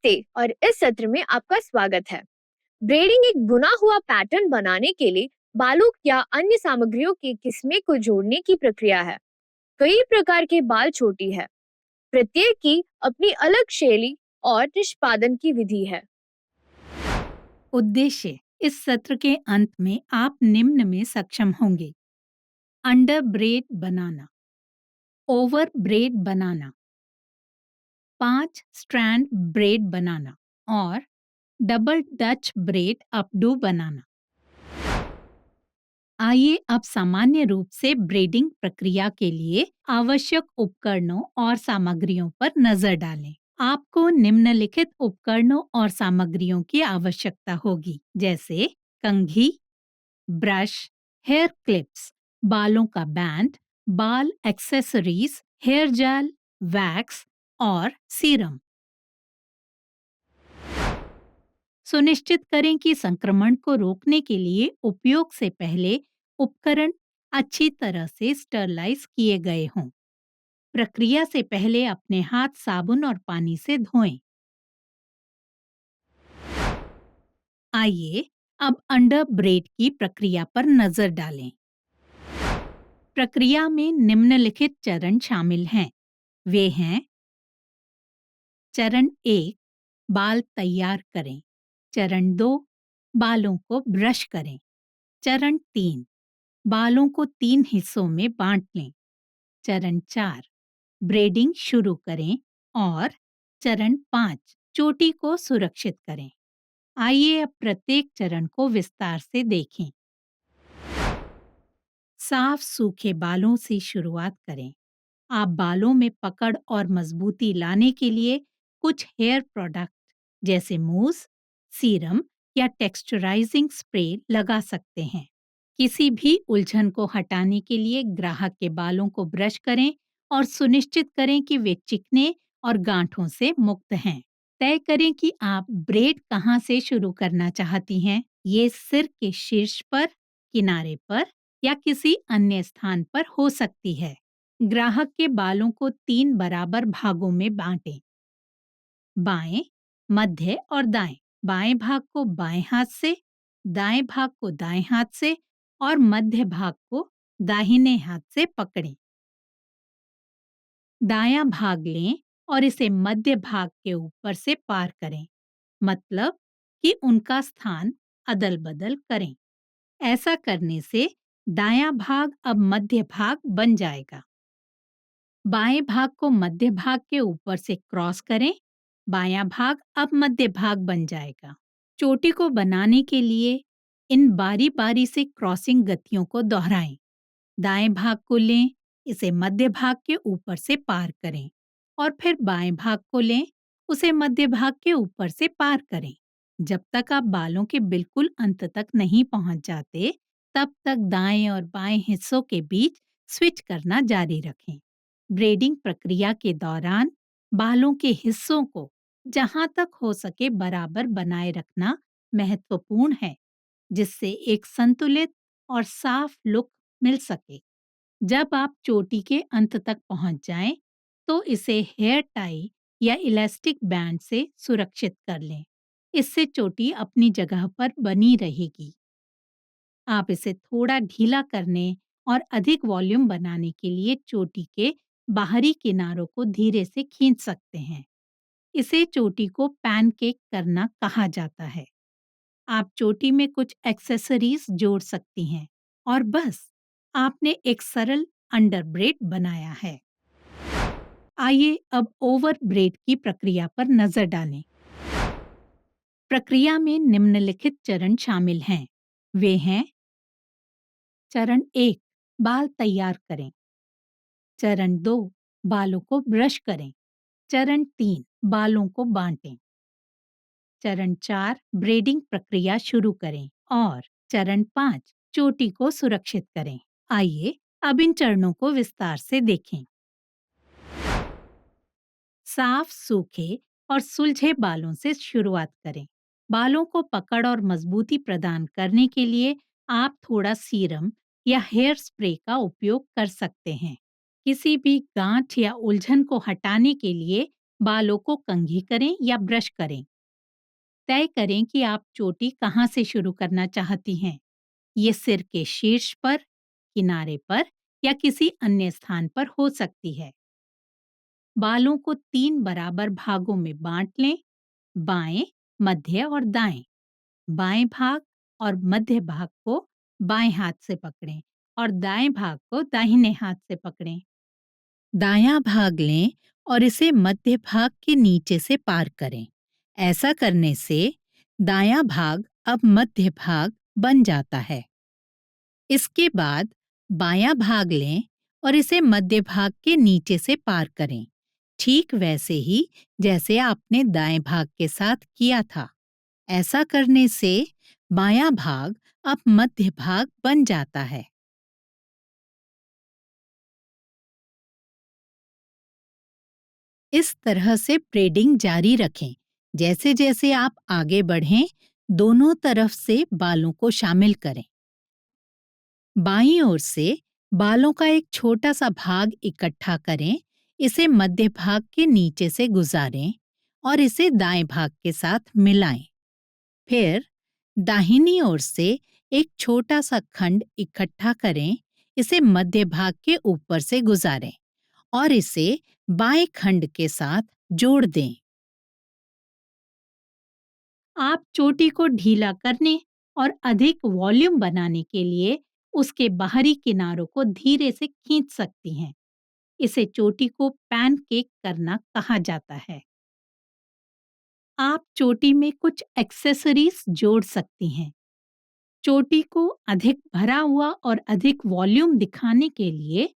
नमस्ते और इस सत्र में आपका स्वागत है। ब्रेडिंग एक बुना हुआ पैटर्न बनाने के लिए बालों या अन्य सामग्रियों की किस्में को जोड़ने की प्रक्रिया है। कई प्रकार के बाल छोटी है, प्रत्येक की अपनी अलग शैली और निष्पादन की विधि है। उद्देश्य। इस सत्र के अंत में आप निम्न में सक्षम होंगे: अंडर ब्रेड बनाना, ओवर ब्रेड बनाना, 5 स्ट्रैंड ब्रेड बनाना और डबल डच ब्रेड अपडू बनाना। आइए अब सामान्य रूप से ब्रेडिंग प्रक्रिया के लिए आवश्यक उपकरणों और सामग्रियों पर नजर डालें। आपको निम्नलिखित उपकरणों और सामग्रियों की आवश्यकता होगी, जैसे कंघी, ब्रश, हेयर क्लिप्स, बालों का बैंड, बाल एक्सेसरीज, हेयर जेल, वैक्स और सीरम। सुनिश्चित करें कि संक्रमण को रोकने के लिए उपयोग से पहले उपकरण अच्छी तरह से स्टरलाइज किए गए हों। प्रक्रिया से पहले अपने हाथ साबुन और पानी से धोएं। आइए अब अंडर ब्रेड की प्रक्रिया पर नजर डालें। प्रक्रिया में निम्नलिखित चरण शामिल हैं। वे हैं: चरण 1, बाल तैयार करें। चरण 2, बालों को ब्रश करें। चरण 3, बालों को 3 हिस्सों में बांट लें। चरण 4, ब्रेडिंग शुरू करें और चरण 5, चोटी को सुरक्षित करें। आइए अब प्रत्येक चरण को विस्तार से देखें। साफ सूखे बालों से शुरुआत करें। आप बालों में पकड़ और मजबूती लाने के लिए कुछ हेयर प्रोडक्ट जैसे मूस, सीरम या टेक्सचराइजिंग स्प्रे लगा सकते हैं। किसी भी उलझन को हटाने के लिए ग्राहक के बालों को ब्रश करें और सुनिश्चित करें कि वे चिकने और गांठों से मुक्त हैं। तय करें कि आप ब्रेड कहाँ से शुरू करना चाहती हैं। ये सिर के शीर्ष पर, किनारे पर या किसी अन्य स्थान पर हो सकती है। ग्राहक के बालों को 3 बराबर भागों में बांटें: बाएं, मध्य और दाएं। बाएं भाग को बाएं हाथ से, दाएं भाग को दाएं हाथ से और मध्य भाग को दाहिने हाथ से पकड़ें। दायां भाग लें और इसे मध्य भाग के ऊपर से पार करें, मतलब कि उनका स्थान अदल-बदल करें। ऐसा करने से दायां भाग अब मध्य भाग बन जाएगा। बाएं भाग को मध्य भाग के ऊपर से क्रॉस करें, बायां भाग अब मध्य भाग बन जाएगा। चोटी को बनाने के लिए इन बारी-बारी से क्रॉसिंग गतियों को दोहराएं। दाएं भाग को लें, इसे मध्य भाग के ऊपर से पार करें और फिर बाएं भाग को लें, उसे मध्य भाग के ऊपर से पार करें। जब तक आप बालों के बिल्कुल अंत तक नहीं पहुंच जाते, तब तक दाएं और बाएं हिस्सों के बीच स्विच करना जारी रखें। ब्रेडिंग प्रक्रिया के दौरान बालों के हिस्सों को जहां तक हो सके बराबर बनाए रखना महत्वपूर्ण है, जिससे एक संतुलित और साफ लुक मिल सके। जब आप चोटी के अंत तक पहुंच जाएं, तो इसे हेयर टाई या इलास्टिक बैंड से सुरक्षित कर लें। इससे चोटी अपनी जगह पर बनी रहेगी। आप इसे थोड़ा ढीला करने और अधिक वॉल्यूम बनाने के लिए चोटी के बाहरी किनारों को धीरे से खींच सकते हैं। इसे चोटी को पैनकेक करना कहा जाता है। आप चोटी में कुछ एक्सेसरीज जोड़ सकती हैं और बस आपने एक सरल अंडर ब्रेड बनाया है। आइए अब ओवर ब्रेड की प्रक्रिया पर नजर डालें। प्रक्रिया में निम्नलिखित चरण शामिल हैं। वे हैं: चरण 1, बाल तैयार करें। चरण 2, बालों को ब्रश करें। चरण 3, बालों को बांटें। चरण 4, ब्रेडिंग प्रक्रिया शुरू करें और चरण 5, चोटी को सुरक्षित करें। आइए अब इन चरणों को विस्तार से देखें। साफ, सूखे और सुलझे बालों से शुरुआत करें। बालों को पकड़ और मजबूती प्रदान करने के लिए आप थोड़ा सीरम या हेयर स्प्रे का उपयोग कर सकते हैं। किसी भी गांठ या उलझन को हटाने के लिए बालों को कंघी करें या ब्रश करें। तय करें कि आप चोटी कहाँ से शुरू करना चाहती हैं। ये सिर के शीर्ष पर, किनारे पर या किसी अन्य स्थान पर हो सकती है। बालों को 3 बराबर भागों में बांट लें, बाएं, मध्य और दाएं। बाएं भाग और मध्य भाग को बाएं हाथ से पकड़ें और दाएं भाग को दाहिने हाथ से पकड़ें। दायां भाग लें और इसे मध्य भाग के नीचे से पार करें। ऐसा करने से दायां भाग अब मध्य भाग बन जाता है। इसके बाद बायां भाग लें और इसे मध्य भाग के नीचे से पार करें, ठीक वैसे ही जैसे आपने दाएं भाग के साथ किया था। ऐसा करने से बायां भाग अब मध्य भाग बन जाता है। इस तरह से ब्रेडिंग जारी रखें। जैसे जैसे आप आगे बढ़ें, दोनों तरफ से बालों को शामिल करें। बाईं ओर से बालों का एक छोटा सा भाग इकट्ठा करें, इसे मध्य भाग के नीचे से गुजारें और इसे दाएं भाग के साथ मिलाएं। फिर दाहिनी ओर से एक छोटा सा खंड इकट्ठा करें, इसे मध्य भाग के ऊपर से गुजारें और इसे बाएं खंड के साथ जोड़ दें। आप चोटी को ढीला करने और अधिक वॉल्यूम बनाने के लिए उसके बाहरी किनारों को धीरे से खींच सकती हैं। इसे चोटी को पैनकेक करना कहा जाता है। आप चोटी में कुछ एक्सेसरीज जोड़ सकती हैं। चोटी को अधिक भरा हुआ और अधिक वॉल्यूम दिखाने के लिए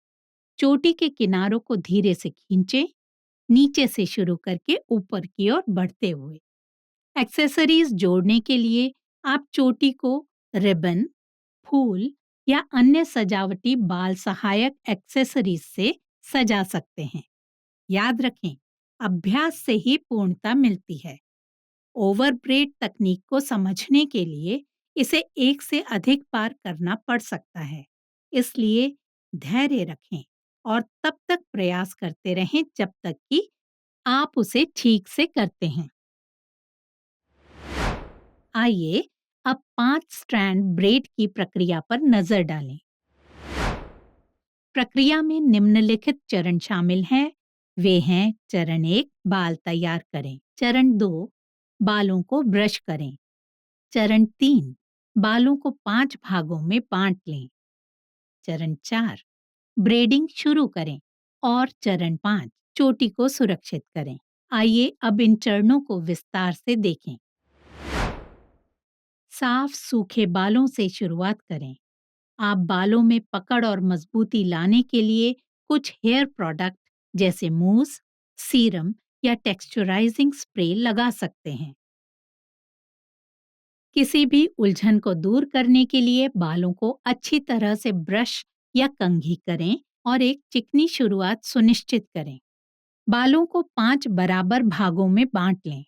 चोटी के किनारों को धीरे से खींचें, नीचे से शुरू करके ऊपर की ओर बढ़ते हुए। एक्सेसरीज जोड़ने के लिए आप चोटी को रिबन, फूल या अन्य सजावटी बाल सहायक एक्सेसरीज से सजा सकते हैं। याद रखें, अभ्यास से ही पूर्णता मिलती है। ओवरब्रेड तकनीक को समझने के लिए इसे एक से अधिक बार करना पड़ सकता है। इसलिए धैर्य रखें और तब तक प्रयास करते रहें जब तक कि आप उसे ठीक से करते हैं। आइए अब 5 स्ट्रैंड ब्रेड की प्रक्रिया पर नजर डालें। प्रक्रिया में निम्नलिखित चरण शामिल हैं। वे हैं: चरण 1, बाल तैयार करें। चरण 2, बालों को ब्रश करें। चरण 3, बालों को 5 भागों में बांट लें। चरण 4, ब्रेडिंग शुरू करें। और चरण 5, चोटी को सुरक्षित करें। आइए अब इन चरणों को विस्तार से देखें। साफ सूखे बालों से शुरुआत करें। आप बालों में पकड़ और मजबूती लाने के लिए कुछ हेयर प्रोडक्ट जैसे मूस, सीरम या टेक्सचराइजिंग स्प्रे लगा सकते हैं। किसी भी उलझन को दूर करने के लिए बालों को अच्छी तरह से ब्रश या कंघी करें और एक चिकनी शुरुआत सुनिश्चित करें। बालों को 5 बराबर भागों में बांट लें।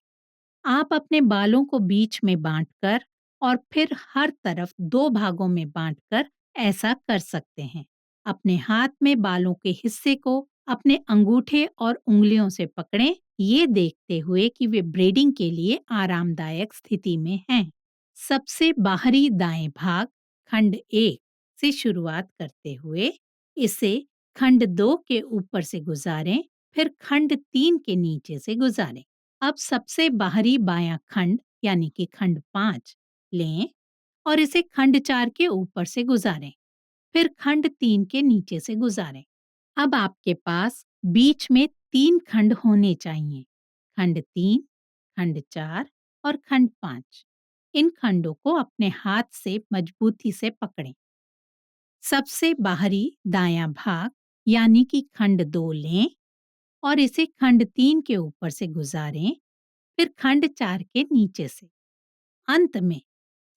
आप अपने बालों को बीच में बांटकर और फिर हर तरफ 2 भागों में बांटकर ऐसा कर सकते हैं। अपने हाथ में बालों के हिस्से को अपने अंगूठे और उंगलियों से पकड़ें, ये देखते हुए कि वे ब्रेडिंग के लिए आरामदायक स्थिति में हैं। सबसे बाहरी दाएं भाग खंड 1 से शुरुआत करते हुए इसे खंड 2 के ऊपर से गुजारें, फिर खंड 3 के नीचे से गुजारें। अब सबसे बाहरी बायां खंड यानी कि खंड 5 लें और इसे खंड 4 के ऊपर से गुजारें, फिर खंड 3 के नीचे से गुजारें। अब आपके पास बीच में 3 खंड होने चाहिए: खंड 3, खंड 4 और खंड 5। इन खंडों को अपने हाथ से मजबूती से पकड़ें। सबसे बाहरी दायां भाग यानी कि खंड 2 लें और इसे खंड 3 के ऊपर से गुजारें, फिर खंड 4 के नीचे से। अंत में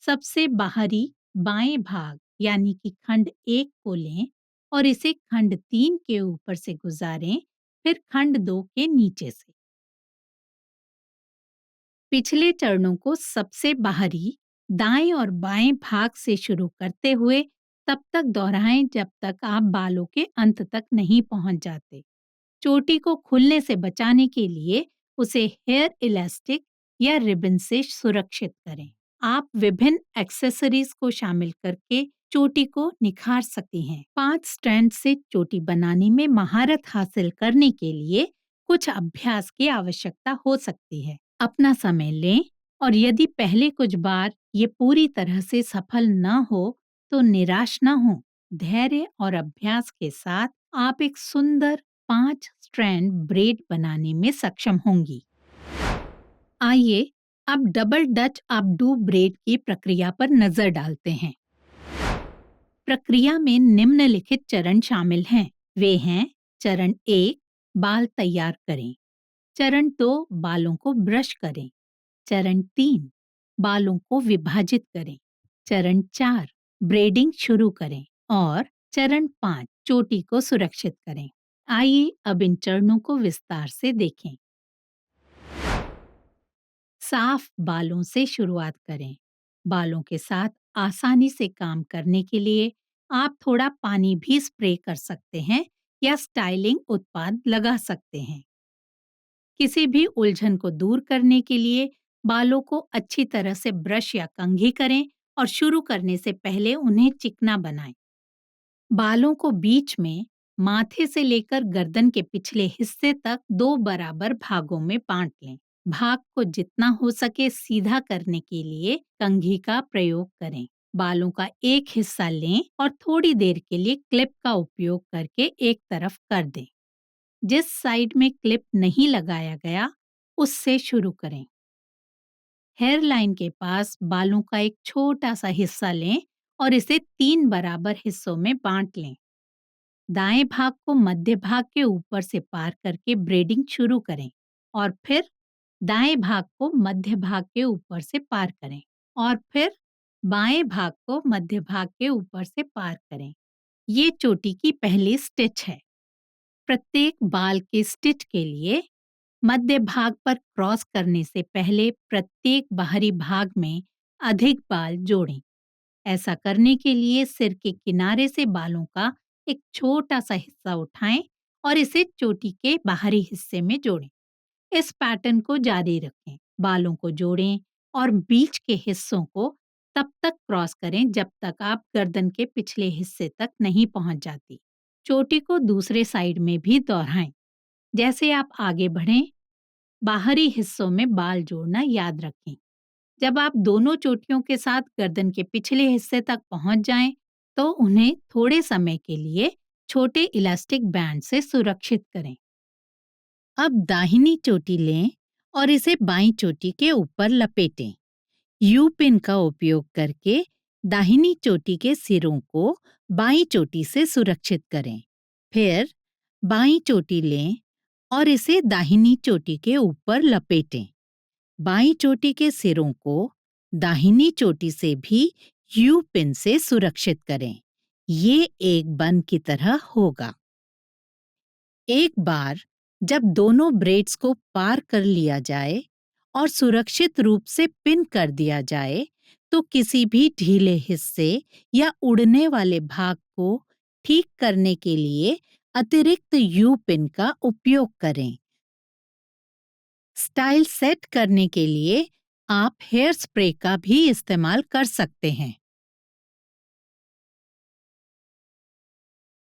सबसे बाहरी बाएं भाग यानी कि खंड 1 को लें और इसे खंड 3 के ऊपर से गुजारें, फिर खंड 2 के नीचे से। पिछले चरणों को सबसे बाहरी दाएं और बाएं भाग से शुरू करते हुए तब तक दोहराएं जब तक आप बालों के अंत तक नहीं पहुंच जाते। चोटी को खुलने से बचाने के लिए उसे हेयर इलास्टिक या रिबन से सुरक्षित करें। आप विभिन्न एक्सेसरीज को शामिल करके चोटी को निखार सकती हैं। 5 स्ट्रैंड से चोटी बनाने में महारत हासिल करने के लिए कुछ अभ्यास की आवश्यकता हो सकती है। अपना समय लें और यदि पहले कुछ बार ये पूरी तरह से सफल न हो तो निराश न हो। धैर्य और अभ्यास के साथ आप एक सुंदर 5 स्ट्रैंड ब्रेड बनाने में सक्षम होंगी। आइए अब डबल डच अपडू ब्रेड की प्रक्रिया पर नजर डालते हैं। प्रक्रिया में निम्नलिखित चरण शामिल हैं। वे हैं: चरण 1 बाल तैयार करें, चरण 2 बालों को ब्रश करें, चरण 3 बालों को विभाजित करें, चरण 4 ब्रेडिंग शुरू करें और चरण 5 चोटी को सुरक्षित करें। आइए अब इन चरणों को विस्तार से देखें। साफ बालों से शुरुआत करें। बालों के साथ आसानी से काम करने के लिए आप थोड़ा पानी भी स्प्रे कर सकते हैं या स्टाइलिंग उत्पाद लगा सकते हैं। किसी भी उलझन को दूर करने के लिए बालों को अच्छी तरह से ब्रश या कंघी करें और शुरू करने से पहले उन्हें चिकना बनाएं। बालों को बीच में माथे से लेकर गर्दन के पिछले हिस्से तक 2 बराबर भागों में बांट लें। भाग को जितना हो सके सीधा करने के लिए कंघी का प्रयोग करें। बालों का एक हिस्सा लें और थोड़ी देर के लिए क्लिप का उपयोग करके एक तरफ कर दें। जिस साइड में क्लिप नहीं लगाया गया उससे शुरू करें। हेयर लाइन के पास बालों का एक छोटा सा हिस्सा लें और इसे 3 बराबर हिस्सों में बांट लें। दाएं भाग को मध्य भाग के ऊपर से पार करके ब्रेडिंग शुरू करें और फिर दाएं भाग को मध्य भाग के ऊपर से पार करें और फिर बाएं भाग को मध्य भाग के ऊपर से पार करें। ये चोटी की पहली स्टिच है। प्रत्येक बाल के स्टिच के लिए मध्य भाग पर क्रॉस करने से पहले प्रत्येक बाहरी भाग में अधिक बाल जोड़ें। ऐसा करने के लिए सिर के किनारे से बालों का एक छोटा सा हिस्सा उठाएं और इसे चोटी के बाहरी हिस्से में जोड़ें। इस पैटर्न को जारी रखें। बालों को जोड़ें और बीच के हिस्सों को तब तक क्रॉस करें जब तक आप गर्दन के पिछले हिस्से तक नहीं पहुंच जाती। चोटी को दूसरे साइड में भी दोहराएं। जैसे आप आगे बढ़ें, बाहरी हिस्सों में बाल जोड़ना याद रखें। जब आप दोनों चोटियों के साथ गर्दन के पिछले हिस्से तक पहुंच जाएं, तो उन्हें थोड़े समय के लिए छोटे इलास्टिक बैंड से सुरक्षित करें। अब दाहिनी चोटी लें और इसे बाईं चोटी के ऊपर लपेटें। यू पिन का उपयोग करके दाहिनी चोटी के सिरों को बाईं चोटी से सुरक्षित करें। फिर बाईं चोटी लें और इसे दाहिनी चोटी के ऊपर लपेटें। बाईं चोटी के सिरों को दाहिनी चोटी से भी यू पिन से सुरक्षित करें। ये एक बन की तरह होगा। एक बार जब दोनों ब्रेड्स को पार कर लिया जाए और सुरक्षित रूप से पिन कर दिया जाए, तो किसी भी ढीले हिस्से या उड़ने वाले भाग को ठीक करने के लिए अतिरिक्त यू पिन का उपयोग करें। स्टाइल सेट करने के लिए आप हेयर स्प्रे का भी इस्तेमाल कर सकते हैं।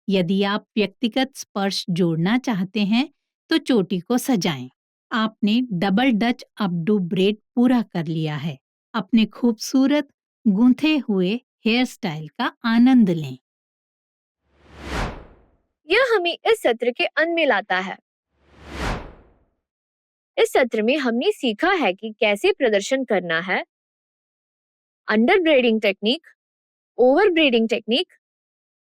यदि आप व्यक्तिगत स्पर्श जोड़ना चाहते हैं तो चोटी को सजाएं। आपने डबल डच अपडू ब्रेड पूरा कर लिया है। अपने खूबसूरत गूंथे हुए हेयर स्टाइल का आनंद लें। यह हमें इस सत्र के अंत में लाता है। इस सत्र में हमने सीखा है कि कैसे प्रदर्शन करना है, under braiding technique, over braiding technique,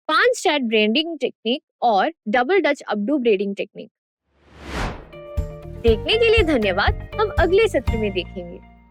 5 strand braiding technique और डबल डच अपडू ब्रेडिंग टेक्निक। देखने के लिए धन्यवाद। हम अगले सत्र में देखेंगे।